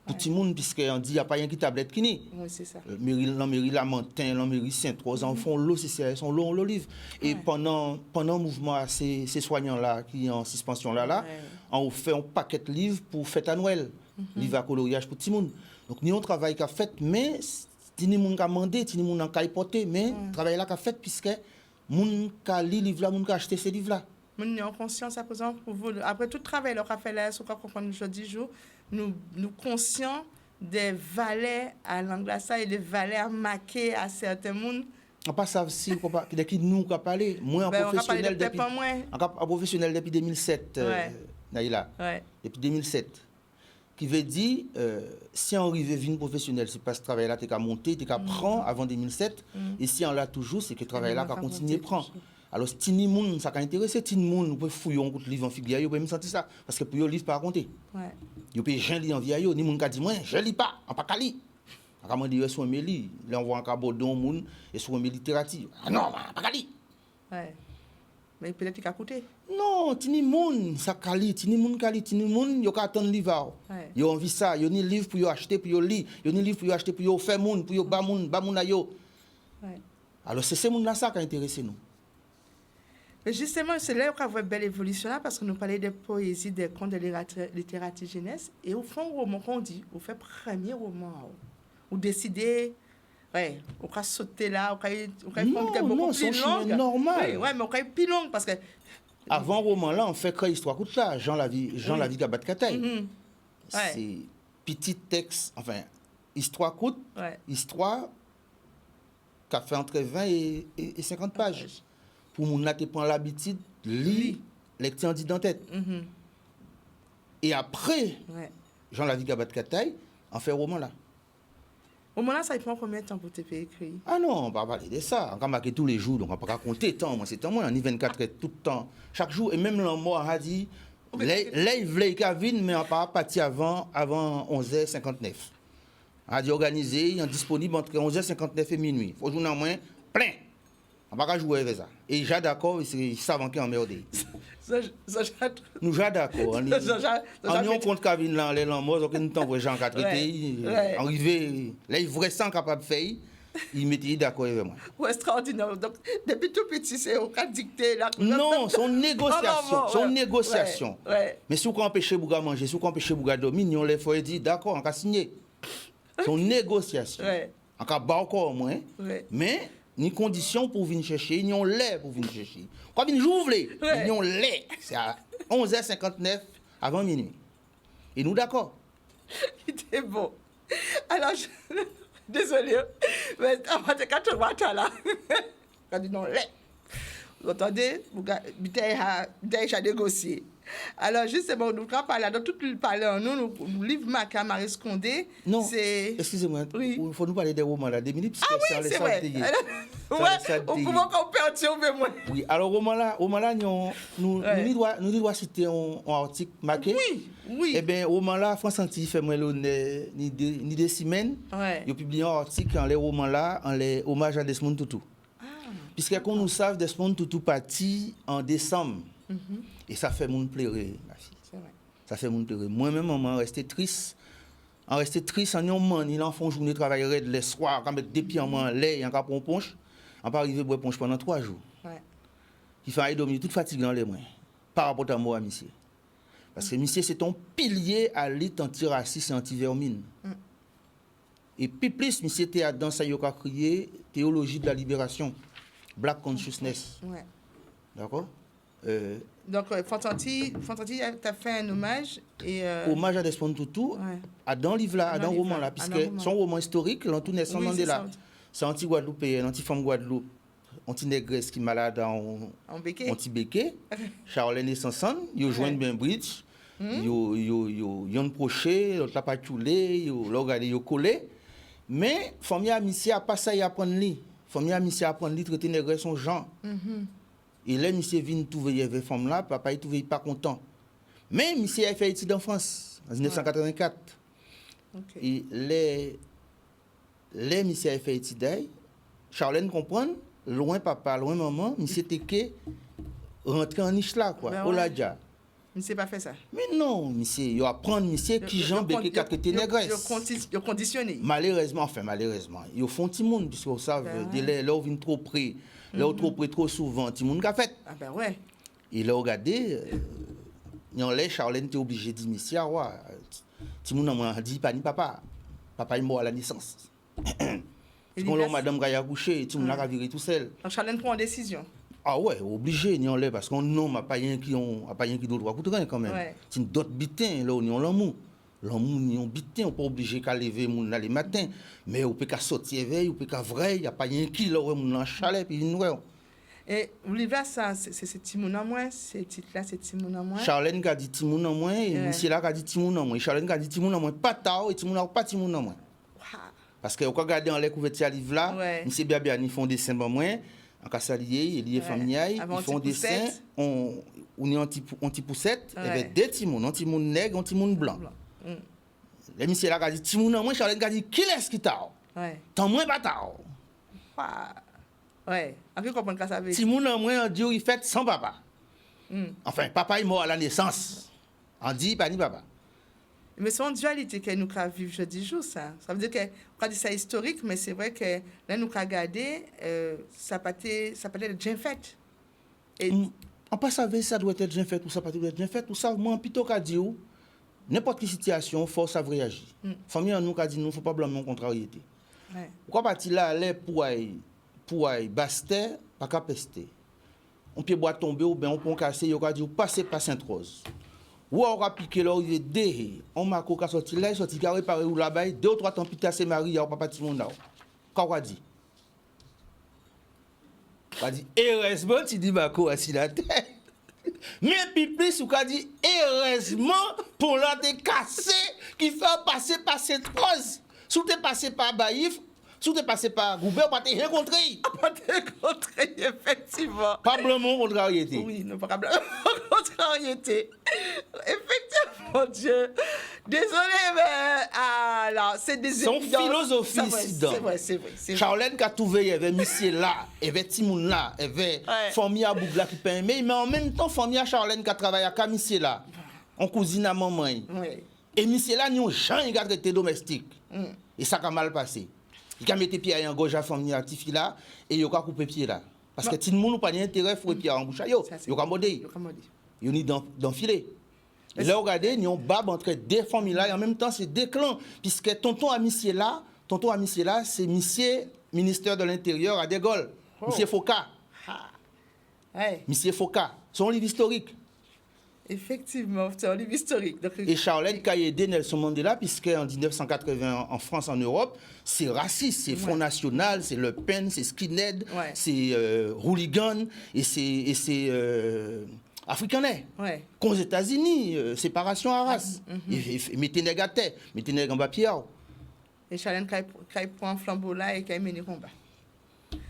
Pour tout le monde, puisqu'on dit qu'il n'y a pas rien qui tablette qui n'est. Oui, c'est ça. Mairie Lamentin, la mairie Saint-Rose, on font le CCAS, on le livre. Et pendant le mouvement à ces soignants-là, qui sont en suspension là, on fait un paquet de livres pour fête à Noël. Livres à coloriage pour tout le monde. Donc, nous, on travaille qu'a fait, mais tout le monde a demandé, tout le monde a porté, mais le travail là qu'a fait, puisque les gens qui lisent livres là, les gens qui acheté ces livres là. Nous avons conscience à présent pour vous. Après tout le travail qu'on a fait là, ce qu'on comprend aujourd'hui, nous conscients des valeurs à l'anglais et des valeurs marquées à certains mondes. On pas ça aussi, dès que nous avons parlé, moi en professionnel depuis 2007, Naïla, depuis 2007. Qui veut dire, si on arrive à une professionnelle, c'est pas ce travail-là qui a monté, qui a prend avant 2007, et si on l'a toujours, c'est que le travail-là qui a continué à prendre. Alors, si les gens ça a intéressé, si les gens peuvent fouiller un livre en filière, ils peuvent me sentir ça. Parce que pour eux, le livre pas raconter. Ils peuvent rien lire en vieille, ni les gens qui disent, moi, je ne lis pas, on ne pas qu'à lire. On va dire, sur un méli, là, on voit un cabodon, moun, et sur un littérature. Ah non, on pas qu'à lire. Mais peut-être qu'il a coûté. Non, tini moun ça kali, tini moun yo ka attendre livre. Yo envie ça, yo ni livre pour yo acheter pour yo lire, yo ni livre pour yo acheter pour yo faire moun, pour yo ba moun na yo. Alors c'est ces moun là ça qui a intéressé nous. Mais justement, c'est là qu'on voit une belle évolution là parce que nous parlons de poésie, des contes de littérature jeunesse et au fond roman qu'on dit, on fait premier roman. Ou décider on va sauter là, on va faire beaucoup plus long. Normal. Oui, mais on va faire plus long parce que avant roman là, on fait créer histoire coûte là, Jean la vie Gabat Kataï. C'est petit texte, enfin histoire coûte, histoire qui a fait entre 20 et 50 pages. Pour mon là, tu prends l'habitude de lire lecture en tête. Et après, Jean la vie Gabat Kataï, on fait roman là. Au moment là, ça prend combien de temps pour te faire écrire? Ah non, on va parler de ça. On va marquer tous les jours, donc on va pas raconter tant. Moi, c'est tant moi, on est 24 heures tout le temps. Chaque jour, et même l'homme a dit, là, il voulait qu'il vienne, mais on va pas partir avant 11h59. On a dit organisé, il est disponible entre 11h59 et minuit. Il faut jouer en moins plein. On va pas jouer avec ça. Et j'ai d'accord, c'est savant qui est emmerdé. Nous j'ai d'accord. On y compte Kavin là, les lamots, donc nous t'envoie Jean 4 arrivé, là il vrai sans capable de faire, il mettait d'accord avec moi. Extraordinaire. Donc depuis tout petit, c'est au cas dicté là. Non, son négociation. Mais si on empêche Bouga manger, si on empêche Bouga dormir, on les faut dire d'accord, on va signer. Son négociation. On va pas encore moins, mais ni condition pour venir chercher, ni on lait pour venir chercher. Quand ils j'ouvre, ni on lait. C'est à 11h59 avant minuit. Et nous d'accord. C'était bon. Alors, désolé, mais avant de 80 là, quand ils ont lait. Vous entendez, vous avez déjà négocié. Alors, justement, nous allons parler, dans tout le parler en nous, livre Maca, Marie Scondé, Non, c'est... excusez-moi, Oui. il faut nous parler des romans là, 2 minutes, parce que Oui, c'est vrai. Ouais, on peut encore perturber moi. Oui, alors roman là, nous doit citer un article marqué. Oui. Eh bien, roman là, France Antilles fait moins l'honneur ni des semaines. Ouais. Il a publié un article en les romans là, en les hommages à Desmond Tutu. Puisque comme nous savons, Desmond Tutu parti en décembre. Et ça fait mon pleurer, ma fille. C'est vrai. Ça fait mon pleurer. Moi-même, on resté triste. En resté triste, en ayant man, il en font journée travail les soirs, quand mettre des pieds en main, lait, en capon ponche. On pas arriver boire ponche pendant 3 jours. Ouais. Il fait dormir tout fatigué dans les mains. Par rapport à moi, monsieur. Parce que monsieur, c'est ton pilier à lutte antiraciste et anti-vermine. Et puis plus, monsieur, était dans ça, il a crié théologie de la libération. Black consciousness. Ouais. D'accord? Donc, Fantanti, tu as fait un hommage et... Hommage à Desmond Tutu, Ouais. à dans le livre là, à dans le roman là, À puisque dans le roman. son roman historique, l'entour Nelson Oui, c'est Mandela. ça. C'est anti-Guadeloupéen, anti-femme Guadeloupe, anti-négresse qui est malade En béquet. anti-béquet. Charlène et Sanson, ils joignent bien bridge, ils ont proché, ils ont pas choulé, ils ont regardé, ils ont collé. Mais famille a mis à pas ça y apprendre lui. Famille a mis à apprendre lui traiter négresse son genre. Et là monsieur vient trouver avec femme là, papa il trouvait pas content. Mais monsieur a fait études en France en 1984. Ok. Et les monsieur a fait études, Charlène comprend, loin papa, loin maman, monsieur était que rentrer en niche là quoi, Ben au ouais. ladja. Mais c'est pas fait ça. Mais non, monsieur, il apprend monsieur qui Jean Béquet qui était négresse. Ils conditionné. Malheureusement, ils font petit monde puisque vous savez, Ben dès là où vient trop près, là où trop près trop souvent, petit monde qu'a fait. Ah ben ouais. Il a regardé, Charlène était obligé de dire, monsieur, petit monde m'a dit, pas ni papa. Papa est mort à la naissance. Et Quand l'hiver, madame a accouché, tout le monde a viré tout seul. donc Charlène prend une décision. Ah ouais, obligé, ni on l'est, parce qu'on non, n'a pas rien qui d'autre droit coûter quand même. Ouais. C'est d'autres bitins, là, on y a l'amour. L'amour, ni on bitin, on pas obligé qu'à lever moun là les matins, mais on peut qu'à sortir veille, on peut qu'à vrai, il y a pas rien qui là, moun en chalet puis une ouais. Et le livre là, ça, c'est Timoun en moins. Ce titre-là, c'est Timoun en moins. Charlène qui a dit Timoun en moins, et Ouais. monsieur là qui a dit Timoun en moins. Charlène qui a dit Timoun en moins, pas tard, et Timoun pas Timoun en moins. Waouh. Parce que quand on regarde dans les couvertures livre là, Ouais. monsieur bien ils font des dessins en moins, en cas salier, il y a familial, Avant ils font des dessins, anti-poussette. on est anti-poussette, Ouais. avec des Timoun, anti-moun nègre, anti-moun blanc. Les monsieur là qui a dit Timoun en moins, Charlène qui a dit qui est-ce qui t'a? Ouais. Tant moins pas tard. Waouh. Ouais. En fait, comprendre que ça veut dire. Timoun en moins, on dit il fait sans papa. Mm. Enfin, papa est mort à la naissance. On dit pas ni papa. Mais c'est une dualité que nous avons vivre jeudi jour, ça. Ça veut dire que, on dit ça historique, mais c'est vrai que là, nous avons regardé, ça peut être bien fait. Et, On pas savait ça doit être bien fait ou ça pas doit être bien fait ou ça moi plutôt qu'à dire n'importe quelle situation force à réagir. Famille nous qu'a dit nous faut pas blâmer en contrariété. ouais. Pourquoi partir là aller pour baster pas qu'à pester. On pied bois tomber ou bien on pont casser yo qu'a dit passer par Sainte-Rose. Ou on a piqué là il est dehé. On m'a qu'à sorti là sorti carré réparer ou là-bas 2 ou 3 temps pita c'est Marie ou papa Timon là. Quoi dit? Pas dit heureusement tu dis Marco assis la tête. Mais puis plus ou qu'a dit heureusement pour la te casser qui fait passer par cette rose. Sous te passer par Baïf, sous te passer par Goubert, pas te rencontrer. Pas de contraire, effectivement. Pas blanc contrariété. Oui, non, pas de contrariété. Effectivement, mon Dieu. Désolé, mais alors, c'est des Son évidences. philosophie C'est vrai, ici dedans. c'est vrai. Charlène qui a trouvé, il y avait monsieur là, il y avait Timoun là, il y avait Ouais. famille à Bougla qui paye, mais en même temps, famille à Charlène qui a travaillé à monsieur là, en cousine à maman. Oui. Et monsieur là, nous, gens, il a traité domestique. Et ça a mal passé. Il a mis pied en gauche à famille à Tifi là, et il a coupé pied là. Parce que tout le monde n'a pas d'intérêt à faire pied en bouche. Il a modé. Il a dans filet. Et là, regardez, il y a un bab entre deux familles là, et en même temps, c'est deux clans. Puisque tonton à monsieur là, c'est monsieur ministère de l'Intérieur à De Gaulle. Monsieur Foucault. Ouais. Monsieur Foucault. C'est un livre historique. Effectivement, c'est un livre historique. Donc, Et Charlène qui a aidé Nelson Mandela, puisque en 1980, en France, en Europe, c'est raciste, c'est Front National, c'est Le Pen, c'est Skinhead, Ouais. c'est Hooligan, et c'est africanais. Ouais. Qu'aux États-Unis, séparation à race. Mettez nèg à terre, mettez nèg en bas pied. Et Charlène qui prend un flambeau là et qui mené combat.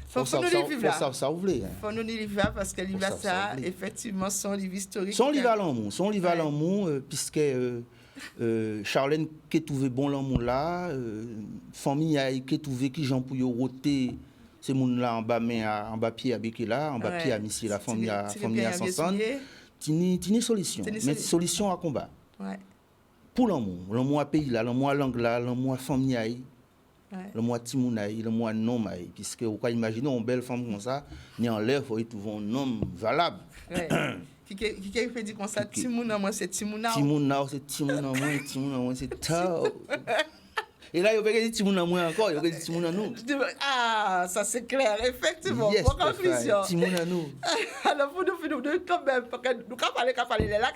Faut Faut nous les vivre là. ça ouvler. Faut nous les vivre parce que livre ça effectivement son livre historique. Son livre à l'amour, puisque Charlène qui trouvé bon l'amour là, famille qui trouvé qui Jean pour yo roter ces moun là en bas pied avec là, en bas pied à Missi la famille à 500. Tini solution, mais solution à combat. Ouais. Pour l'amour à pays là, l'amour à langue là, l'amour à famille. L'amour à Timounaï, l'amour à nom, puisque vous pouvez imaginer une belle femme comme ça, ni en l'air, il faut trouver un homme valable. Ouais. Qui fait dire comme ça, Timouna, moi c'est Timouna. Timouna, c'est Timouna, moi c'est Tao. Et là, il y a des Timouna moi encore, il y a des Timouna nous. Ah, ça c'est clair, effectivement. Yes, bonne conclusion. Timouna nous. Alors, pour nous, quand même, parce que nous avons parlé là,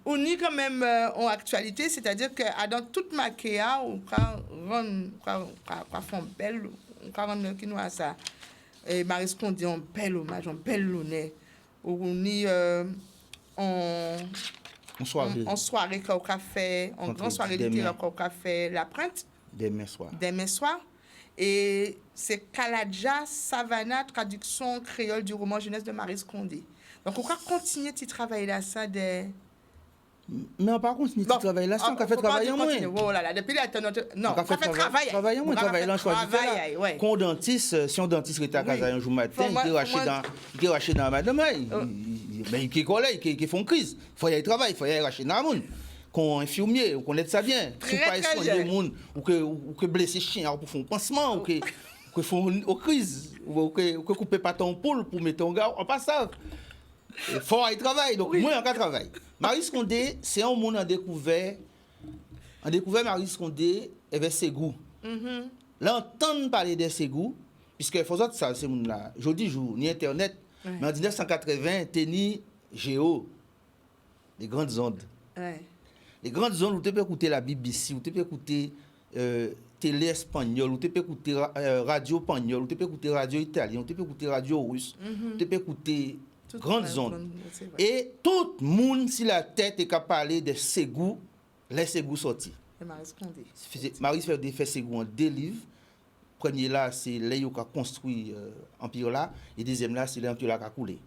on est quand même en actualité, c'est-à-dire que dans toute ma carrière, on fait un bel, on rend qui nous a ça. Et Marie Scondé, un bel hommage, un bel honneur. On est en soirée au café, en grande soirée littéraire au café La Printe. Demain soir. Et c'est Kaladja Savannah, traduction créole du roman jeunesse de Marie Scondé. Donc, on va continuer de travailler là, ça des... Mais on va continuer de travailler là, on va faire travailler en moins. Oh là là, depuis là, non, on va faire travailler. Travailler en moins, travailler là, choisir là. Quand un dentiste, si un dentiste était à casa un jour matin, il est raché dans madame, mais il est collé, il fait une crise. Il faut y aller travailler, il faut y aller racher dans le monde. Qu'on infirmier, ou qu'on aide ça bien. Si pas soigner le monde, ou que blesser chien pour faire un pansement, ou que font une crise, ou que couper pas ton poule pour mettre ton gars, on passe ça. Il faut aller travailler, donc moi, on va travailler. Marie Scondé, c'est un monde en découvert Marie Scondé avec ses goûts. Là, entendre parler de ses goûts, puisque il faut ça, c'est monde là. Aujourd'hui, ni Internet, mais en 1980, ni Géo, les grandes ondes. Les grandes ondes où tu peux écouter la BBC, où tu peux écouter télé espagnole, où tu peux écouter radio espagnole, où tu peux écouter radio italienne, où tu peux écouter radio russe, où tu peux écouter grandes ondes. Et tout le monde, si la tête est capable de parler de ses goûts, laisse ses goûts sortir. Marie Scondé fait ses goûts en 2 livres. Premier là, c'est là qui a construit l'Empire là. Et deuxième là, c'est l'Empire là qui a coulé.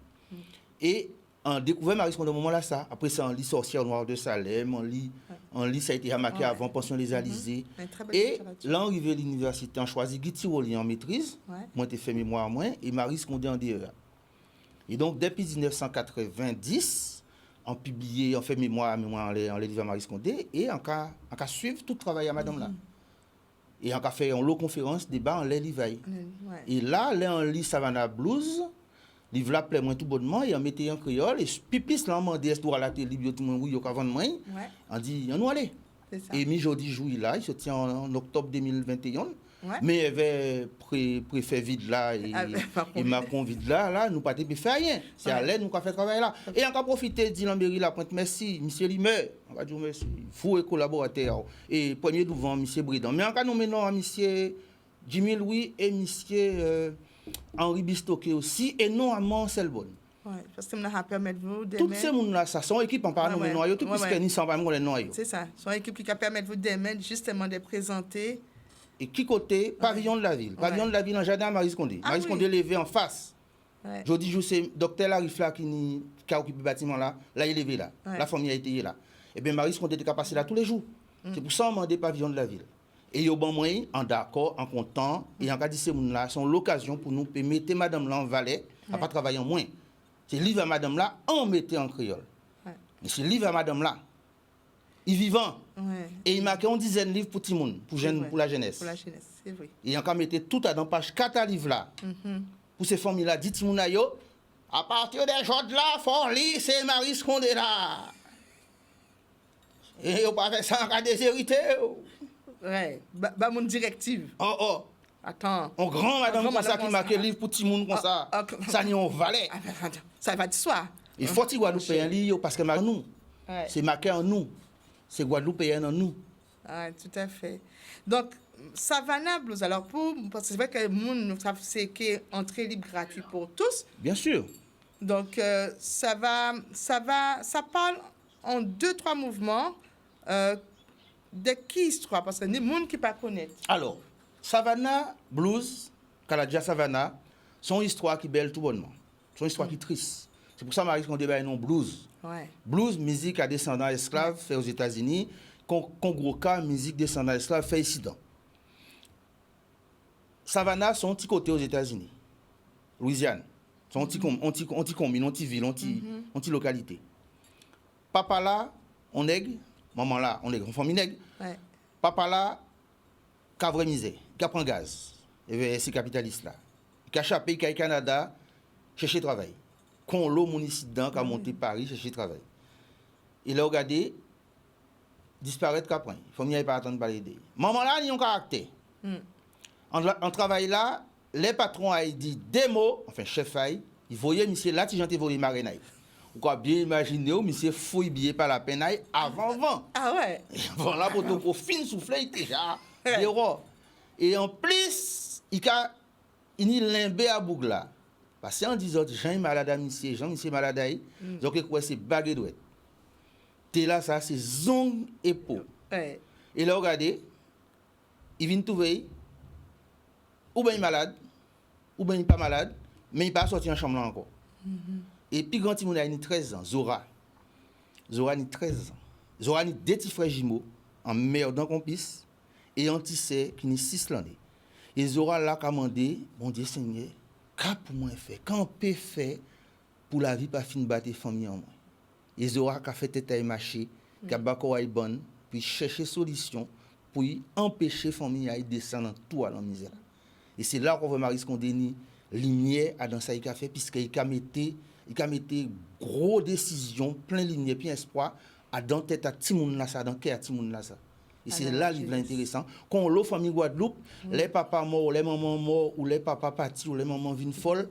Et on découvert Marie Scondé au moment là ça. Après ça, on lit Sorcière noire de Salem, on lit ça a été remarqué avant Pension des Alizés. Et là, on arrivé à l'université, on choisit Guy Tiroli en maîtrise. Moi, j'ai fait mémoire moins et Marie Scondé en DEA. Et donc, depuis 1990, on publié, on fait mémoire en les livres à Marie Scondé et on a suivi tout le travail à madame là. Et on a fait une longue conférence, débat en les livres. Et là, on lit Savannah Blues, livre là plaît moins tout bonnement et on mettait en créole et pipis là on demandait est-ce à la télé tout le monde oui avant de moi. On dit on nous aller. Et mi-jeudi jour là, il se tient en octobre 2021. Mais il y avait préfet vide là et Macron vide là, nous pas pu faire rien. C'est à l'aide nous qu'on fait travail là. Et on a profité de l'Ambéry la pointe merci monsieur Limer, on va dire merci, fou et collaborateur et premier devant monsieur Bridan. Mais on a nommé non à monsieur Jimmy Louis et monsieur Henri Bistoké aussi et non à Marcel-Bonne. Parce que nous avons permis de vous tout ces monde là ça sont équipe en parlant de noyau tout puisque ni sont pas les noyaux. C'est ça, sont équipe qui permet de vous demain justement de présenter. Et qui côté pavillon de la ville. Pavillon de la ville en jardin à Marie Scondé. Marie Scondé levé en face. Jeudi jour c'est docteur Larif là qui a occupé le bâtiment là, il est levé là. La famille a été là. Et bien Marie Scondé était passé là tous les jours. C'est pour ça on demandé pavillon de la ville. Et yo bon moyen en d'accord, en content et en cas dit ces moun là sont l'occasion pour nous mettre madame là en valet à pas travailler en moins. C'est livre à madame là on mettait en créole. Mais c'est livre à madame là. Il vivant. Et il marquait une dizaine de livres pour tout le monde, pour la jeunesse. Pour la jeunesse, c'est vrai. Et il a mis tout dans page 4 livres là. Pour ces familles là, dites moun yo, à partir des jours là, faut lire c'est Marie Scondé là. Et on pas fait ça en cas déshérité. Ouais, bah mon directive. Oh. Attends. On grand madame comme ça qui marque livre pour tout le monde comme ça. Ça n'y on valet. Ça va de soi. Il faut qu'il Guadeloupe un livre parce que nous. C'est marqué en nous. C'est Guadeloupéen en nous. Tout à fait. Donc, Savannah Blues, alors parce que c'est vrai que le monde, c'est que entrée libre gratuite pour tous. Bien sûr. Donc, ça parle en 2-3 mouvements de qui histoire, parce que les gens qui ne connaissent pas. Alors, Savannah Blues, Kaladja Savannah, son histoire qui est belle tout bonnement. Son histoire qui est triste. C'est pour ça Marie qu'on débat un nom blues. Ouais. Blues, musique à descendants esclaves, fait aux États-Unis. Congo cas, musique descendants esclaves, fait ici. Savannah, son petit côté aux États-Unis. Louisiane. Son petit commune, on petit ville, on petit localité. Papa là, on nègre. Maman là, on nègre. On famille nègre. Ouais. Papa là, qui vrai misère, qui prend gaz. Et c'est capitaliste là. Qui a échappé, qui a Canada, chercher travail. Quand l'eau mon ici dedans, qui a monté Paris, chercher travail. Il a regardé, disparaître qu'après. Il faut mieux pas attendre parler d'eux. Maman là, il a un caractère. En travail là, les patrons ont dit des mots, enfin chef aïe, il voyait monsieur là, si j'en ai volé marénaï. Vous pouvez bien imaginer, monsieur fouille billet par la peine avant. Ah ouais. Voilà, pour ton fin souffler, il était déjà zéro. Et en plus, il a limbé à Bougla. Parce qu'en disant, Jean est malade à monsieur, Jean est malade à lui, donc quoi, c'est baguette douette. T'es là, ça, c'est zong et peau. Ouais. Et là, regardez, il vient trouver, ou bien il est malade, ou bien il n'est pas malade, mais il n'est pas sorti en chambre là encore. Et puis, quand il a 13 ans, Zora a 13 ans. Zora a deux petits frères jumeaux, en meilleur d'un complice, et un tissé qui est 6 l'année. Et Zora l'a commandé, bon Dieu Seigneur, qu'est-ce pour moi faire? Qu'est-ce qu'on peut faire pour la vie pas fin battre famille en moi? Et Zora a fait tête à marcher, qui a bakouaï bonne, puis chercher solution pour empêcher famille à descendre tout à la misère. Et c'est là qu'on voit Marie Scondeni lumière à dans ça il a fait puisqu'il a mis gros décisions, plein de lumière, puis espoir à dans tête à Timoun là ça, dans cœur à Timoun là ça. Et c'est là livre intéressant. Quand l'autre famille Guadeloupe, les papas morts, les mamans morts ou les papas partis ou les mamans viennent folles.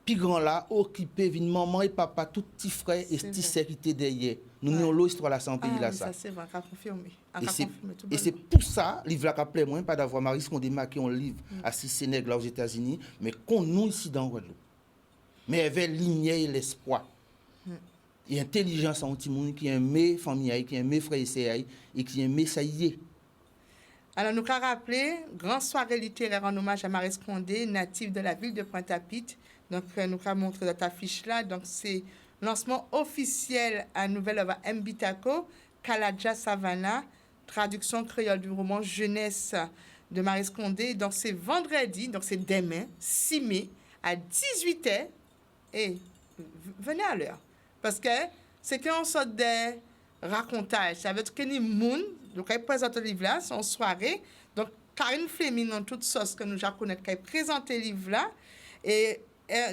Puis grand là occupé vinn maman et papa tout petit frère et petit sœur qui était derrière. Nous n'avons l'histoire là sans pays là ça. Ça c'est vrai, qu'a confirmé. Et c'est pour ça livre là qu'a plaît moins pas d'avoir Marie qu'on démarqué un livre à Sénégal là aux États-Unis mais qu'on nous ici dans Guadeloupe. Mais avec lumière et l'espoir. Et intelligence en petit monde qui aime famille qui aime frère et sœur et qui aime ça y est. Alors, nous avons rappelé grande soirée littéraire en hommage à Marie Scondé, native de la ville de Pointe-à-Pitre. Donc, nous avons montré cette affiche-là. Donc, c'est lancement officiel à nouvelle œuvre Mbitako, Kaladja Savannah, traduction créole du roman Jeunesse de Marie Scondé. Donc, c'est vendredi, donc c'est demain, 6 mai, à 18h. Et venez à l'heure. Parce que c'est qu'on sort de racontage. Ça veut dire que les gens, donc, ils présentent le livre-là, son soirée. Donc, Karine Fleming, en toute sauce que nous connaissons, qui présente le livre-là. Et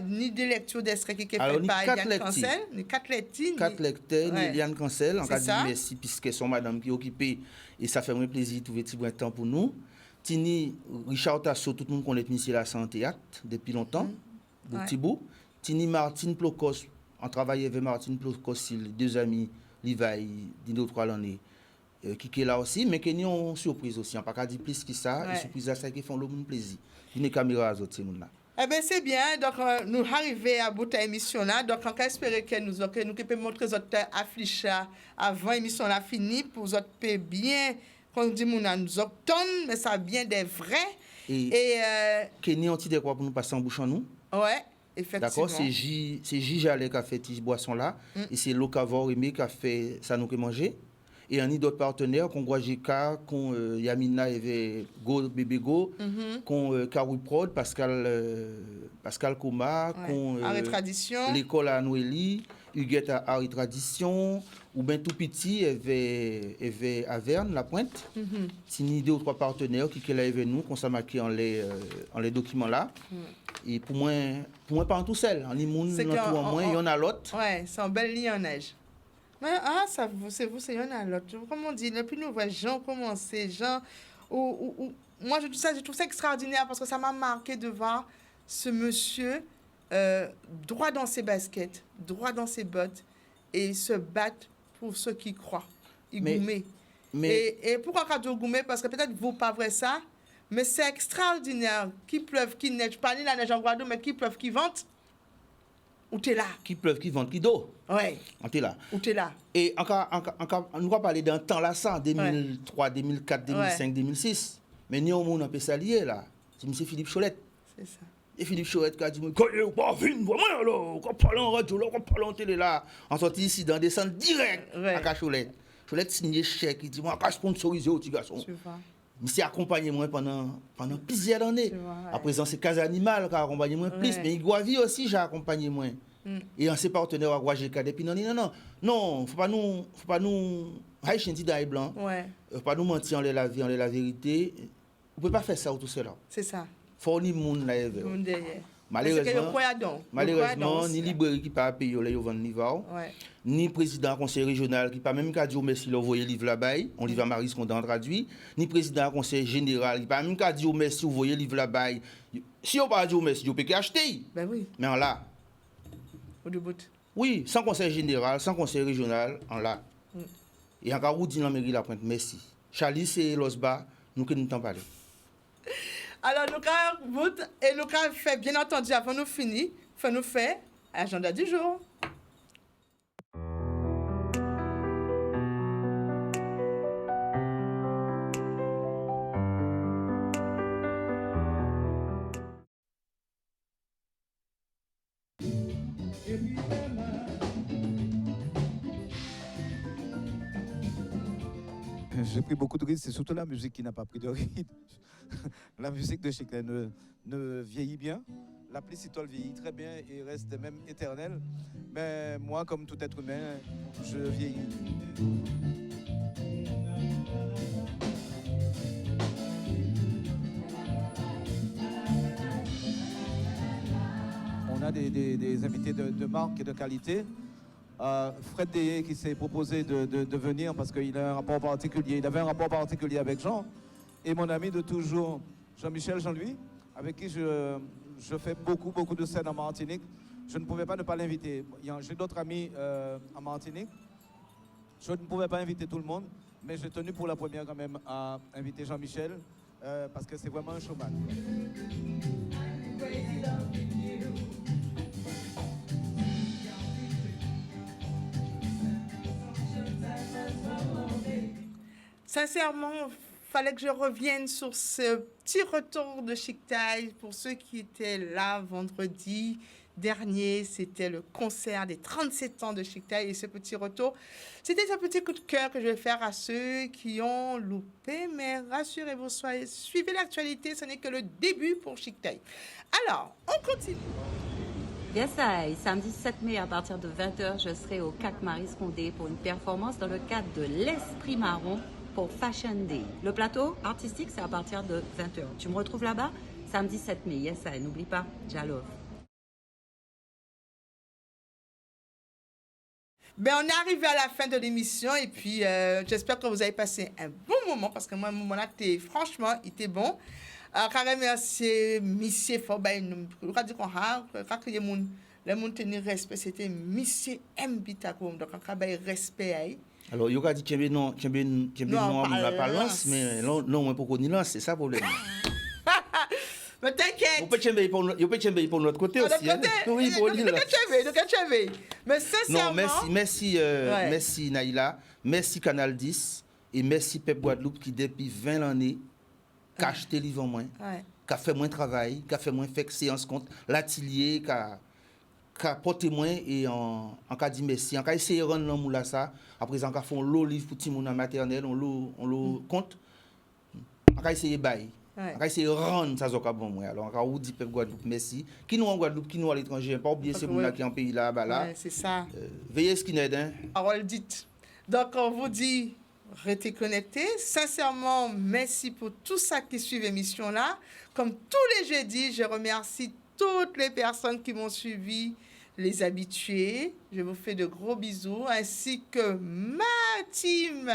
ni de lecture d'extrait qui est fait par Yann Cancel, ni 4 lecteurs, ni Yann Cancel. En cas de merci, puisque sont madame qui est occupée. Et ça fait moins plaisir de trouver un petit temps pour nous. Tini, Richard Tasso, tout le monde connaît ici là, c'est en théâtre depuis longtemps. De petit bout. Tini Martine Plocos, on travaille avec Martine Plocos, deux amis, Livaï, d'une autre l'année, qui est là aussi, mais qui ont une surprise aussi. On ne peut pas dire plus que ça. Et surprise à ça qui font le plaisir. Une caméra à autres, eh bien, c'est bien. Donc, nous arrivons à bout de l'émission là. Donc, on espère que nous pouvons montrer notre affiche avant l'émission là finie pour vous bien, quand on dit nous octobre, mais ça bien des vrais. Et Kenny, on dit quoi pour nous passer en bouche en nous? Ouais. D'accord, c'est J. Jalais qui a fait cette boisson-là, et c'est Locavor Aimé qui a fait ça nous que manger. Et on a d'autres partenaires, qu'on Guajika, qu'on Yamina et Go Bébé Go, qu'on Karoui Prod, Pascal Koma, qu'on l'école à Noélie, Huguette à Art et Tradition, ou bien tout petit, avait Averne, La Pointe. C'est une idée ou 3 partenaires qui sont avec nous, qu'on s'est marqué en les documents là. Et pour moi, pas en tout seul. En Limoun, il y en a l'autre. Ouais, c'est un bel lionnage. Mais, c'est vous, c'est y en a l'autre. Comme on dit, depuis nous voyons gens commencer, gens. Moi, je trouve ça extraordinaire parce que ça m'a marqué de voir ce monsieur droit dans ses baskets, droit dans ses bottes et se battre pour ceux qui croient. Il gourmet. Et pourquoi quand on gourmet? Parce que peut-être vous pas vrai ça. Mais c'est extraordinaire. Qui pleuve, qui neige. Pas ni la neige en Guadeloupe, mais qui pleuve, qui vente. Où t'es là? Qui pleuve, qui vente, qui d'eau. Ouais. On est là. Où t'es là? Et encore, nous va parler d'un temps là, ça, 2003, 2004, 2005, 2006. Mais nous, on a ça lié là. C'est M. Philippe Cholette. C'est ça. Et Philippe Cholette qui a dit, quand il pas vine, vraiment, là, quand parle en radio, là, quand parle en télé, là, on sortit ici dans des centres directs à Cholette. Cholette signe chèque, il dit, moi, je sponsorisé au petit garçon. Tu vois. Il accompagné moi pendant plusieurs années. À présent, c'est Casa Animal qui a accompagné moi plus, mais Iguavi aussi, j'ai accompagné moi. Et en ses partenaires à Guajeka, et puis non, faut pas nous, Haïtien dit d'ail blanc, faut pas nous mentir, on est la vérité. On peut pas faire ça tout seul. C'est ça. Faut ni monde là. Malheureusement, ni librairie qui pas payer les vendre niveau, ni président conseil régional qui pas même qu'à dire merci le voyer livre là-bas, on livre à Maris qu'on a traduit, ni président conseil général qui pas même qu'à dire merci vous voyez livre là-bas. Si on pas dire merci, on peut acheter. Ben oui. Mais en là. Au bout. Oui, sans conseil général, sans conseil régional, en là. Et encore où dit la mairie la pointe merci. Charlie c'est Losba, nous que nous t'en parler. Alors, nous avons fait, bien entendu, avant nous finir, nous faire l'agenda du jour. J'ai pris beaucoup de risques, c'est surtout la musique qui n'a pas pris de risques. La musique de Chic ne vieillit bien. La plicitole vieillit très bien et reste même éternelle. Mais moi, comme tout être humain, je vieillis. On a des invités de marque et de qualité. Fred Deyé qui s'est proposé de venir parce qu'il a un rapport particulier. Il avait un rapport particulier avec Jean. Et mon ami de toujours, Jean-Michel Jean-Louis, avec qui je fais beaucoup de scènes en Martinique. Je ne pouvais pas ne pas l'inviter. J'ai d'autres amis en Martinique. Je ne pouvais pas inviter tout le monde, mais j'ai tenu pour la première quand même à inviter Jean-Michel parce que c'est vraiment un showman. Sincèrement, il fallait que je revienne sur ce petit retour de Chic Taille. Pour ceux qui étaient là vendredi dernier, c'était le concert des 37 ans de Chic Taille. Et ce petit retour, c'était un petit coup de cœur que je vais faire à ceux qui ont loupé. Mais rassurez-vous, suivez l'actualité, ce n'est que le début pour Chic Taille. Alors, on continue. Yes, samedi 7 mai à partir de 20h, je serai au CAC Marie Scondé pour une performance dans le cadre de l'Esprit Marron pour Fashion Day. Le plateau artistique, c'est à partir de 20h. Tu me retrouves là-bas samedi 7 mai. Yes, n'oublie pas, Jalov. Ben, on est arrivé à la fin de l'émission et puis j'espère que vous avez passé un bon moment parce que moi, mon moment là, franchement, il était bon. Carrément, merci, monsieur Forbay. Je crois qu'on a, quand les gens tenir respect, c'était monsieur M. Bitakoum. Donc, on a respect. Alors, il y a dit qu'il y a non, on n'a pas lance, mais non, moi, pour qu'on y lance, c'est ça le problème. Mais t'inquiète. On peut chamber pour notre côté aussi. Oui, pour lui. Mais sincèrement. Non, merci Naïla, merci Canal 10 et merci Pep Guadeloupe qui depuis 20 années a acheté livre moins, qui a fait moins de travail, qui a fait moins de séance contre l'atelier, qui a porté moins et en cas dit merci, en cas essayé de rendre l'homme là ça, après en cas font l'eau livre pour petit monde en maternelle, on l'eau compte, en cas essayé bail. On va essayer de rendre ça bon moi. Alors on va dire Peuple Guadeloupe merci. Qui nous en Guadeloupe, qui nous à l'étranger, pas oublier ces gens qui en pays là là. C'est ça. Veillez ce qui n'aide hein. Parole dite. Donc on vous dit restez connectés. Sincèrement, merci pour tout ça qui suit l'émission là. Comme tous les jeudis, je remercie toutes les personnes qui m'ont suivi, les habitués. Je vous fais de gros bisous, ainsi que ma team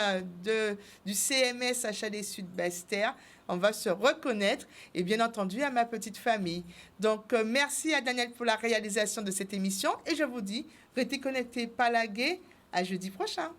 du CMS HAD Sud-Bester. On va se reconnaître et bien entendu à ma petite famille. Donc, merci à Daniel pour la réalisation de cette émission et je vous dis, restez connectés, pas lagués, à jeudi prochain.